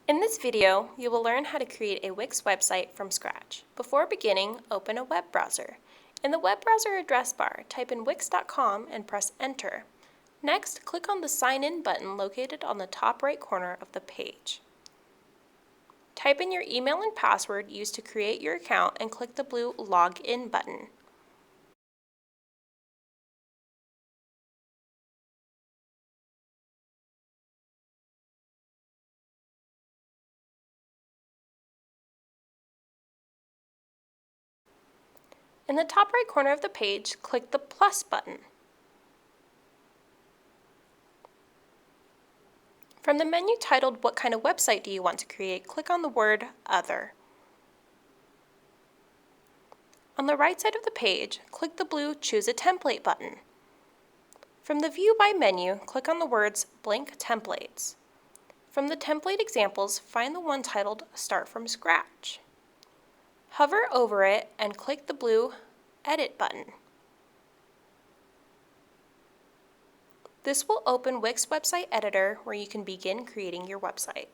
In this video, you will learn how to create a Wix website from scratch. Before beginning, open a web browser. In the web browser address bar, type in wix.com and press enter. Next, click on the Sign In button located on the top right corner of the page. Type in your email and password used to create your account and click the blue Log In button. In the top right corner of the page, click the plus button. From the menu titled What kind of website do you want to create, click on the word Other. On the right side of the page, click the blue Choose a Template button. From the View By menu, click on the words Blank Templates. From the template examples, find the one titled Start from Scratch. Hover over it and click the blue Edit button. This will open Wix Website Editor where you can begin creating your website.